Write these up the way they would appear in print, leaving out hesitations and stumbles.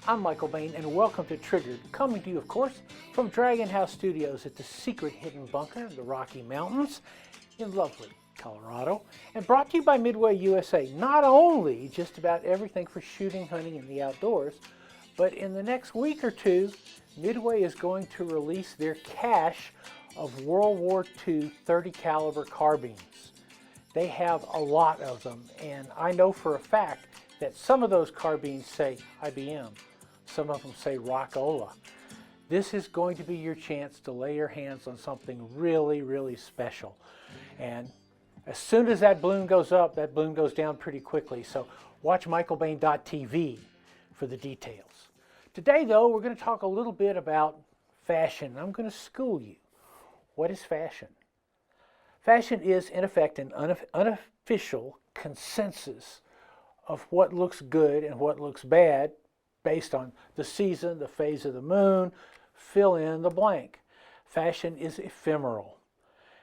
I'm Michael Bain, and welcome to Triggered, coming to you, of course, from Dragon House Studios at the secret hidden bunker in the Rocky Mountains in lovely Colorado, and brought to you by Midway USA. Not only just about everything for shooting, hunting, and the outdoors, but in the next week or two, Midway is going to release their cache of World War II .30 caliber carbines. They have a lot of them, and I know for a fact that some of those carbines say IBM, some of them say Rockola. This is going to be your chance to lay your hands on something really, really special. And as soon as that balloon goes up, that balloon goes down pretty quickly. So watch michaelbain.tv for the details. Today, though, we're going to talk a little bit about fashion. I'm going to school you. What is fashion? Fashion is, in effect, an unofficial consensus of what looks good and what looks bad based on the season, the phase of the moon, fill in the blank. Fashion is ephemeral,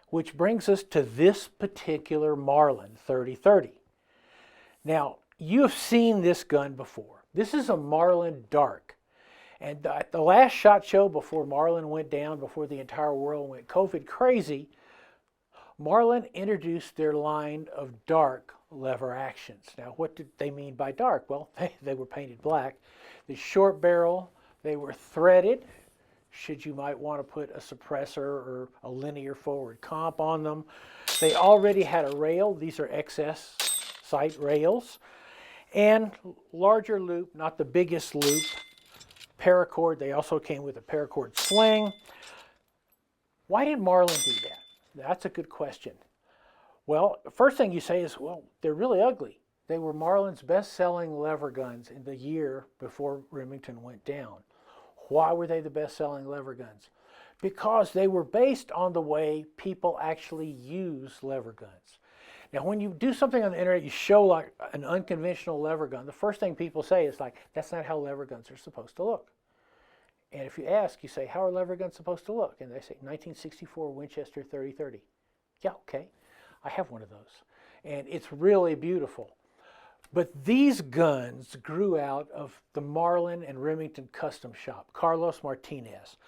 which brings us to this particular Marlin 3030. Now, you have seen this gun before. This is a Marlin Dark. And at the last SHOT Show before Marlin went down, before the entire world went COVID crazy, Marlin introduced their line of dark lever actions. Now, what did they mean by dark? Well, they were painted black. The short barrel, they were threaded, should you might want to put a suppressor or a linear forward comp on them. They already had a rail. These are excess sight rails. And larger loop, not the biggest loop. Paracord, they also came with a paracord sling. Why did Marlin do that? That's a good question. Well, the first thing you say is, well, they're really ugly. They were Marlin's best-selling lever guns in the year before Remington went down. Why were they the best-selling lever guns? Because they were based on the way people actually use lever guns. Now, when you do something on the internet, you show like an unconventional lever gun, the first thing people say is like, that's not how lever guns are supposed to look. And if you ask, you say, how are lever guns supposed to look? And they say, 1964 Winchester 3030. Yeah, okay. I have one of those. And it's really beautiful. But these guns grew out of the Marlin and Remington custom shop. Carlos Martinez,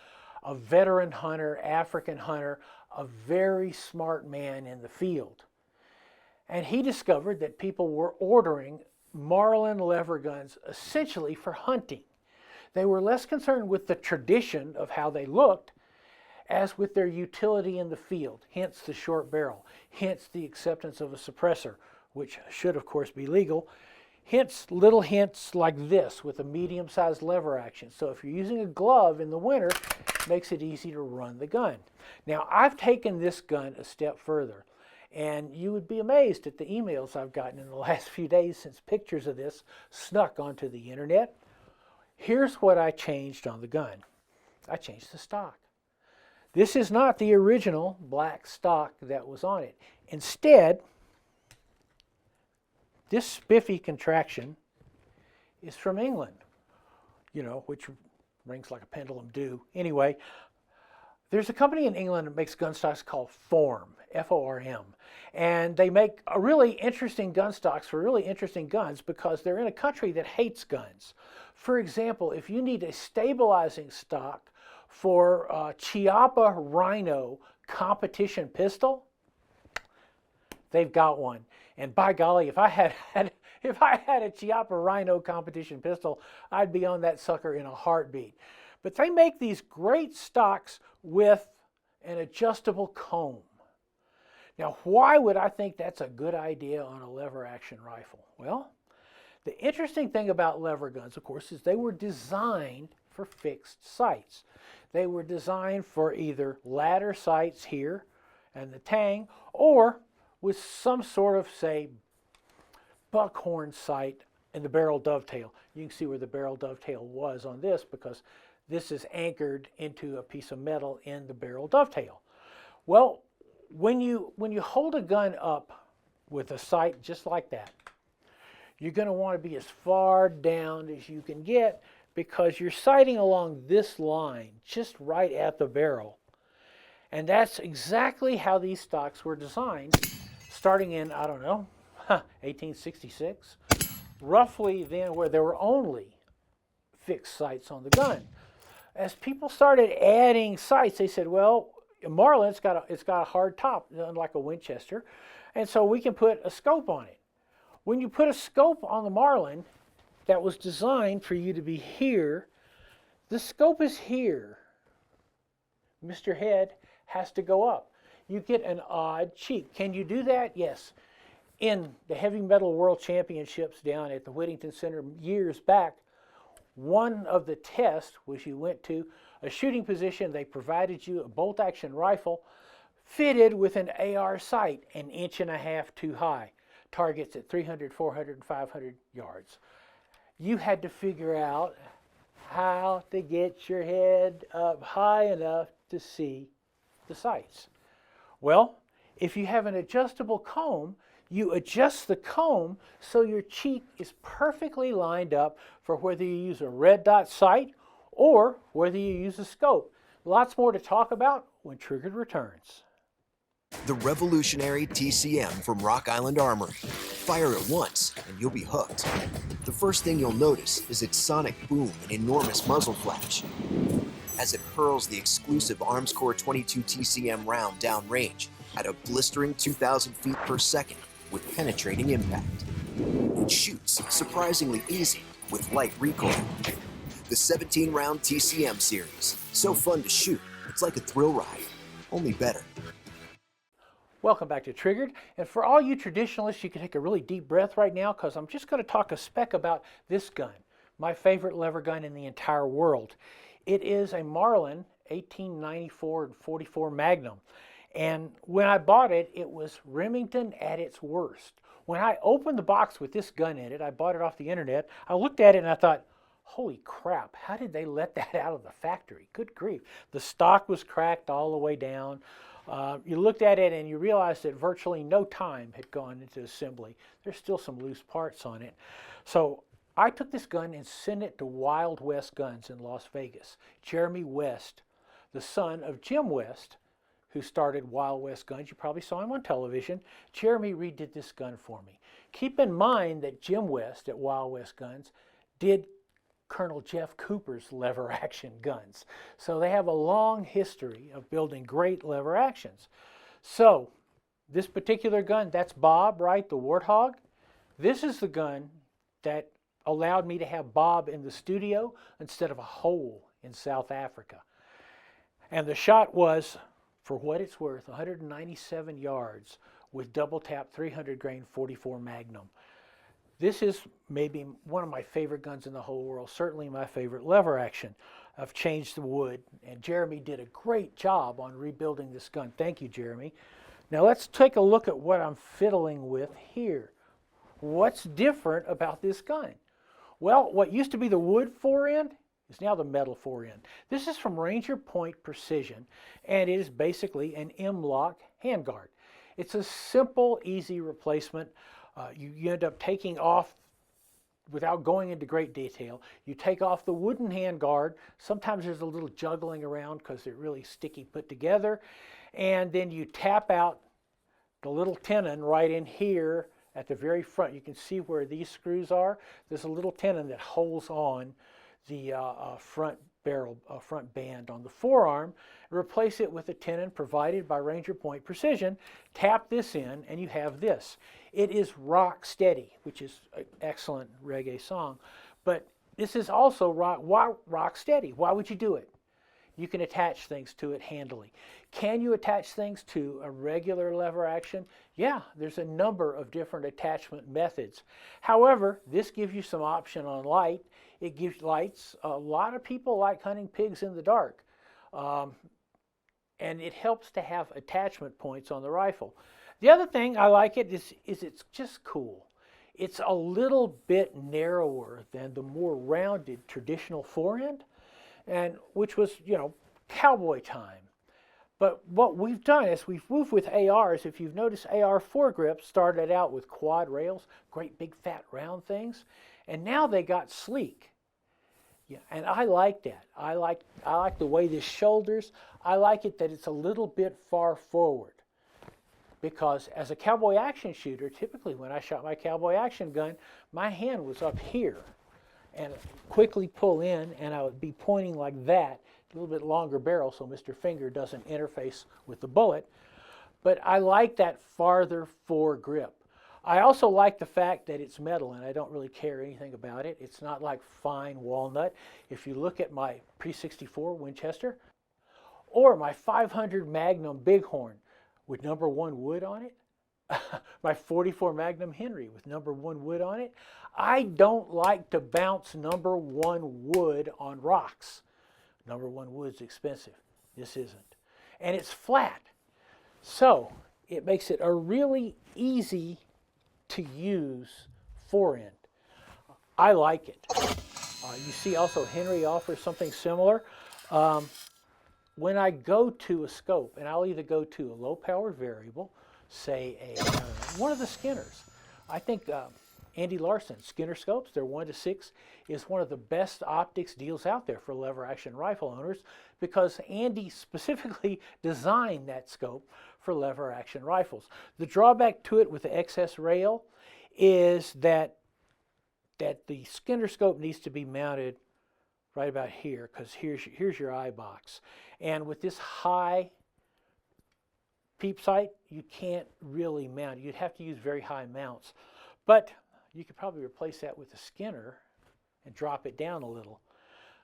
a veteran hunter, African hunter, a very smart man in the field. And he discovered that people were ordering Marlin lever guns essentially for hunting. They were less concerned with the tradition of how they looked as with their utility in the field, hence the short barrel, hence the acceptance of a suppressor, which should of course be legal, hence little hints like this with a medium-sized lever action. So if you're using a glove in the winter, it makes it easy to run the gun. Now, I've taken this gun a step further. And you would be amazed at the emails I've gotten in the last few days since pictures of this snuck onto the internet. Here's what I changed on the gun. I changed the stock. This is not the original black stock that was on it. Instead, this spiffy contraction is from England, which rings like a pendulum do. Anyway, there's a company in England that makes gun stocks called Form, F-O-R-M. And they make a really interesting gun stocks for really interesting guns because they're in a country that hates guns. For example, if you need a stabilizing stock for a Chiappa Rhino competition pistol, they've got one. And by golly, if I had a Chiappa Rhino competition pistol, I'd be on that sucker in a heartbeat. But they make these great stocks with an adjustable comb. Now, why would I think that's a good idea on a lever action rifle? Well, the interesting thing about lever guns, of course, is they were designed for fixed sights. They were designed for either ladder sights here and the tang, or with some sort of, say, buckhorn sight in the barrel dovetail. You can see where the barrel dovetail was on this because this is anchored into a piece of metal in the barrel dovetail. Well, when you hold a gun up with a sight just like that, you're going to want to be as far down as you can get because you're sighting along this line just right at the barrel. And that's exactly how these stocks were designed starting in, I don't know, 1866, roughly then, where there were only fixed sights on the gun. As people started adding sights, they said, well, Marlin, it's got a hard top, unlike a Winchester, and so we can put a scope on it. When you put a scope on the Marlin that was designed for you to be here, the scope is here. Mr. Head has to go up. You get an odd cheek. Can you do that? Yes. In the Heavy Metal World Championships down at the Whittington Center years back, one of the tests was you went to a shooting position. They provided you a bolt-action rifle fitted with an AR sight 1.5 inches too high. Targets at 300, 400, and 500 yards. You had to figure out how to get your head up high enough to see the sights. Well, if you have an adjustable comb, you adjust the comb so your cheek is perfectly lined up for whether you use a red dot sight or whether you use a scope. Lots more to talk about when Triggered returns. The revolutionary TCM from Rock Island Armory. Fire it once and you'll be hooked. The first thing you'll notice is its sonic boom and enormous muzzle flash as it hurls the exclusive Armscore 22 TCM round downrange at a blistering 2,000 feet per second with penetrating impact. It shoots surprisingly easy with light recoil. The 17-round TCM series. So fun to shoot, it's like a thrill ride, only better. Welcome back to Triggered. And for all you traditionalists, you can take a really deep breath right now because I'm just going to talk a speck about this gun, my favorite lever gun in the entire world. It is a Marlin 1894 and 44 Magnum. And when I bought it, it was Remington at its worst. When I opened the box with this gun in it, I bought it off the internet, I looked at it and I thought, holy crap, how did they let that out of the factory? Good grief. The stock was cracked all the way down. You looked at it and you realized that virtually no time had gone into assembly. There's still some loose parts on it. So I took this gun and sent it to Wild West Guns in Las Vegas. Jeremy West, the son of Jim West, who started Wild West Guns. You probably saw him on television. Jeremy redid this gun for me. Keep in mind that Jim West at Wild West Guns did Colonel Jeff Cooper's lever action guns. So they have a long history of building great lever actions. So this particular gun, that's Bob, right? The Warthog. This is the gun that allowed me to have Bob in the studio instead of a hole in South Africa. And the shot was, for what it's worth, 197 yards with double tap 300 grain 44 Magnum. This is maybe one of my favorite guns in the whole world, certainly my favorite lever action. I've changed the wood, and Jeremy did a great job on rebuilding this gun. Thank you, Jeremy. Now let's take a look at what I'm fiddling with here. What's different about this gun? Well, what used to be the wood forend is now the metal forend. This is from Ranger Point Precision, and it is basically an M-LOK handguard. It's a simple, easy replacement. You end up taking off, without going into great detail, you take off the wooden handguard. Sometimes there's a little juggling around because they're really sticky put together. And then you tap out the little tenon right in here at the very front. You can see where these screws are. There's a little tenon that holds on the front barrel, front band on the forearm. Replace it with a tenon provided by Ranger Point Precision. Tap this in and you have this. It is rock steady, which is an excellent reggae song, but this is also rock steady. Why would you do it? You can attach things to it handily. Can you attach things to a regular lever action? Yeah, there's a number of different attachment methods. However, this gives you some option on light. It gives lights. A lot of people like hunting pigs in the dark. And it helps to have attachment points on the rifle. The other thing I like it is it's just cool. It's a little bit narrower than the more rounded traditional forend, and which was, you know, cowboy time. But what we've done is we've moved with ARs. If you've noticed, AR foregrips started out with quad rails, great big fat round things, and now they got sleek. Yeah, and I like that. I like the way this shoulders. I like it that it's a little bit far forward. Because as a cowboy action shooter, typically when I shot my cowboy action gun, my hand was up here. and quickly pull in, and I would be pointing like that, a little bit longer barrel so Mr. Finger doesn't interface with the bullet. But I like that farther fore grip. I also like the fact that it's metal, and I don't really care anything about it. It's not like fine walnut. If you look at my Pre-64 Winchester or my 500 Magnum Bighorn with #1 wood on it, my 44 Magnum Henry with #1 wood on it, I don't like to bounce #1 wood on rocks. #1 wood's expensive. This isn't. And it's flat. So it makes it a really easy to use forend. I like it. You see also Henry offers something similar. When I go to a scope, and I'll either go to a low-powered variable, say one of the Skinners. I think Andy Larson, Skinner scopes, they're 1:6, is one of the best optics deals out there for lever-action rifle owners because Andy specifically designed that scope for lever-action rifles. The drawback to it with the XS rail is that the Skinner scope needs to be mounted right about here, because here's your eye box. And with this high peep sight, you can't really mount. You'd have to use very high mounts. But you could probably replace that with a Skinner and drop it down a little.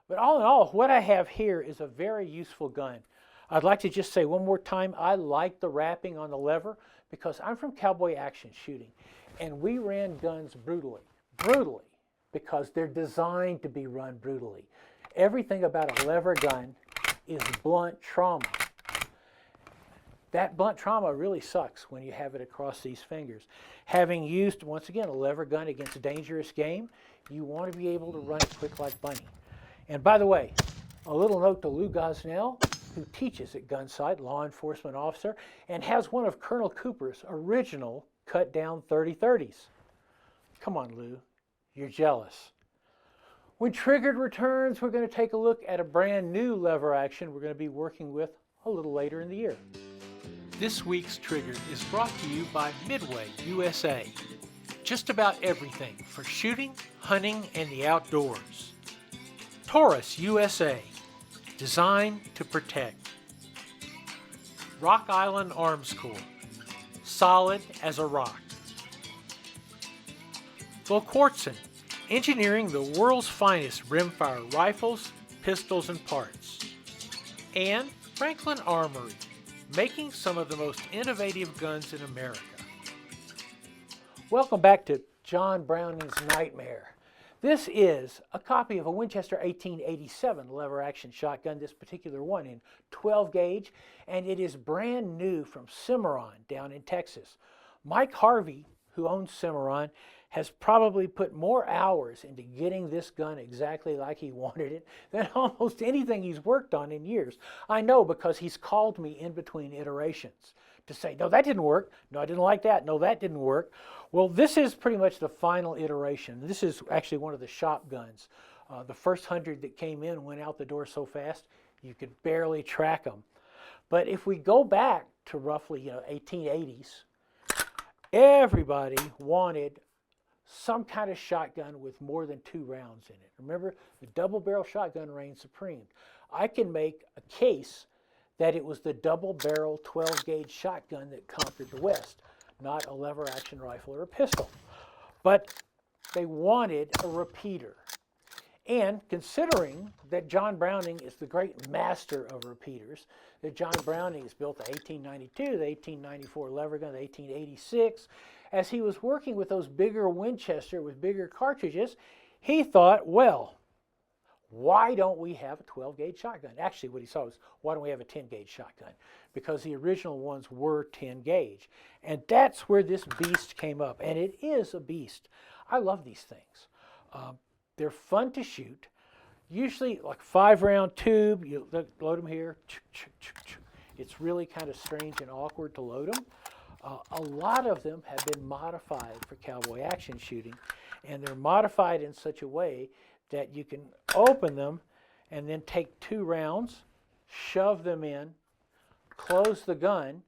But all in all, what I have here is a very useful gun. I'd like to just say one more time, I like the wrapping on the lever because I'm from cowboy action shooting. And we ran guns brutally, because they're designed to be run brutally. Everything about a lever gun is blunt trauma. That blunt trauma really sucks when you have it across these fingers. Having used, once again, a lever gun against dangerous game, you want to be able to run it quick like bunny. And by the way, a little note to Lou Gosnell, who teaches at Gunsight, law enforcement officer, and has one of Colonel Cooper's original cut-down 30-30s. Come on, Lou. You're jealous. When Triggered returns, we're going to take a look at a brand new lever action we're going to be working with a little later in the year. This week's Triggered is brought to you by Midway USA. Just about everything for shooting, hunting, and the outdoors. Taurus USA. Designed to protect. Rock Island Arms Corps. Solid as a rock. Volquartsen, engineering the world's finest rimfire rifles, pistols, and parts. And Franklin Armory, making some of the most innovative guns in America. Welcome back to John Browning's Nightmare. This is a copy of a Winchester 1887 lever-action shotgun, this particular one in 12 gauge, and it is brand new from Cimarron down in Texas. Mike Harvey, who owns Cimarron, has probably put more hours into getting this gun exactly like he wanted it than almost anything he's worked on in years. I know because he's called me in between iterations to say, no, that didn't work. No, I didn't like that. No, that didn't work. Well, this is pretty much the final iteration. This is actually one of the shop guns. The first 100 that came in went out the door so fast you could barely track them. But if we go back to roughly 1880s, everybody wanted some kind of shotgun with more than 2 rounds in it. Remember, the double barrel shotgun reigned supreme. I can make a case that it was the double barrel 12 gauge shotgun that conquered the West, not a lever action rifle or a pistol. But they wanted a repeater. And considering that John Browning is the great master of repeaters, that John Browning has built the 1892, the 1894 lever gun, the 1886, as he was working with those bigger Winchester with bigger cartridges, he thought, well, why don't we have a 12 gauge shotgun? Actually, what he saw was, why don't we have a 10 gauge shotgun? Because the original ones were 10 gauge. And that's where this beast came up. And it is a beast. I love these things. They're fun to shoot. Usually like 5-round tube, you load them here. It's really kind of strange and awkward to load them. A lot of them have been modified for cowboy action shooting, and they're modified in such a way that you can open them and then take 2 rounds, shove them in, close the gun,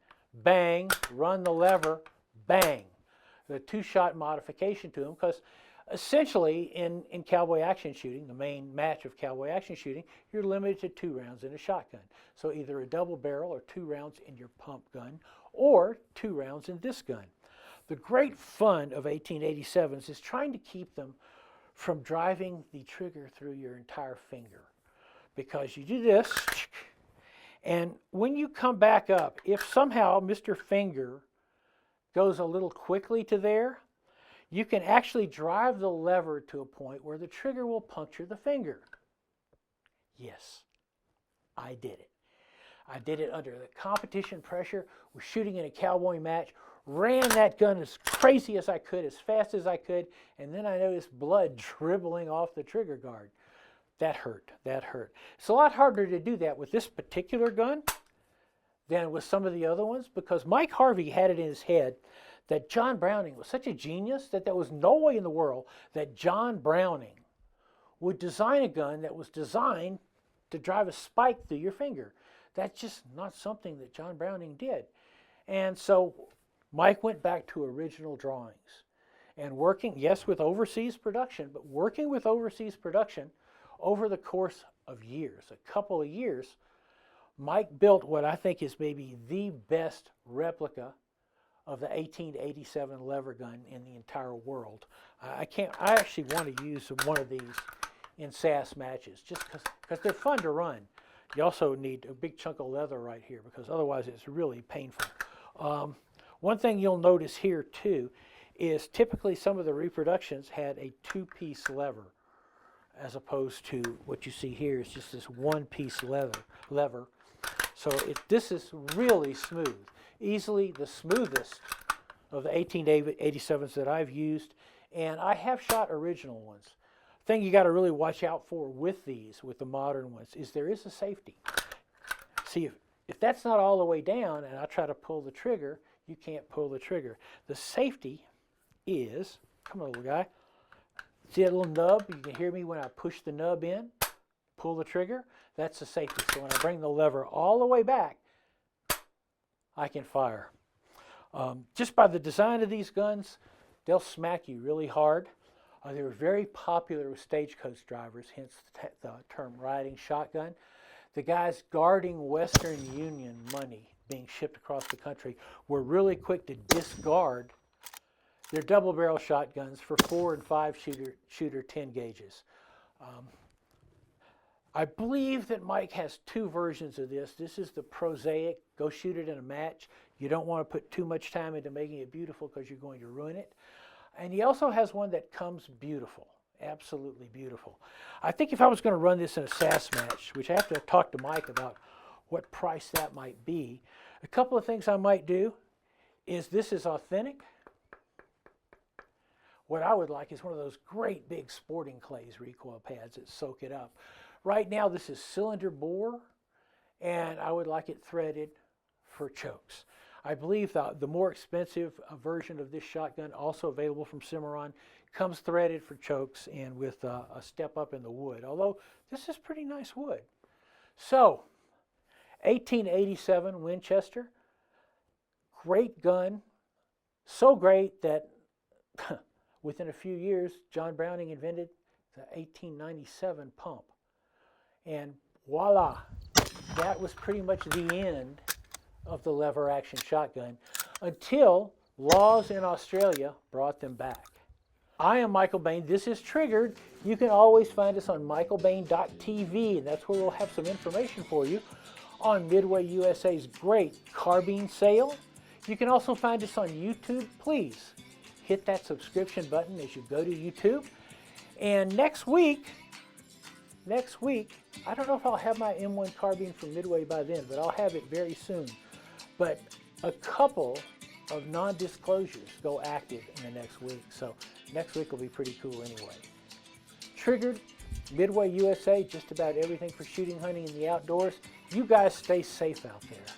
bang, run the lever, bang. The 2-shot modification to them, because Essentially, in cowboy action shooting, the main match of cowboy action shooting, you're limited to 2 rounds in a shotgun. So either a double barrel or 2 rounds in your pump gun, or 2 rounds in this gun. The great fun of 1887s is trying to keep them from driving the trigger through your entire finger. Because you do this, and when you come back up, if somehow Mr. Finger goes a little quickly to there, you can actually drive the lever to a point where the trigger will puncture the finger. Yes, I did it. I did it under the competition pressure, was shooting in a cowboy match, ran that gun as crazy as I could, as fast as I could, and then I noticed blood dribbling off the trigger guard. That hurt, that hurt. It's a lot harder to do that with this particular gun than with some of the other ones, because Mike Harvey had it in his head that John Browning was such a genius that there was no way in the world that John Browning would design a gun that was designed to drive a spike through your finger. That's just not something that John Browning did. And so Mike went back to original drawings and working, yes, with overseas production, but working with overseas production over the course of years, a couple of years, Mike built what I think is maybe the best replica of the 1887 lever gun in the entire world. I actually want to use one of these in SAS matches just because they're fun to run. You also need a big chunk of leather right here because otherwise it's really painful. One thing you'll notice here too is typically some of the reproductions had a 2-piece lever as opposed to what you see here is just this 1-piece lever. So this is really smooth. Easily the smoothest of the 1887s that I've used, and I have shot original ones. The thing you got to really watch out for with these, with the modern ones, is there is a safety. See, if that's not all the way down and I try to pull the trigger, you can't pull the trigger. The safety is, come on little guy, see that little nub? You can hear me when I push the nub in, pull the trigger, that's the safety. So when I bring the lever all the way back, I can fire. Just by the design of these guns, they'll smack you really hard. They were very popular with stagecoach drivers, hence the term riding shotgun. The guys guarding Western Union money being shipped across the country were really quick to discard their double barrel shotguns for 4 and 5 shooter 10 gauges. I believe that Mike has 2 versions of this. This is the prosaic, go shoot it in a match. You don't want to put too much time into making it beautiful because you're going to ruin it. And he also has one that comes beautiful, absolutely beautiful. I think if I was going to run this in a SAS match, which I have to talk to Mike about what price that might be, a couple of things I might do is this is authentic. What I would like is one of those great big sporting clays recoil pads that soak it up. Right now this is cylinder bore, and I would like it threaded for chokes. I believe the more expensive version of this shotgun, also available from Cimarron, comes threaded for chokes and with a step up in the wood, although this is pretty nice wood. So, 1887 Winchester, great gun, so great that within a few years, John Browning invented the 1897 pump. And voila, that was pretty much the end of the lever action shotgun until laws in Australia brought them back. I am Michael Bain. This is Triggered. You can always find us on michaelbain.tv, and that's where we'll have some information for you on Midway USA's great carbine sale. You can also find us on YouTube. Please hit that subscription button as you go to YouTube. And next week, I don't know if I'll have my M1 carbine from Midway by then, but I'll have it very soon. But a couple of non-disclosures go active in the next week, so next week will be pretty cool anyway. Triggered, Midway USA, just about everything for shooting, hunting, and the outdoors. You guys stay safe out there.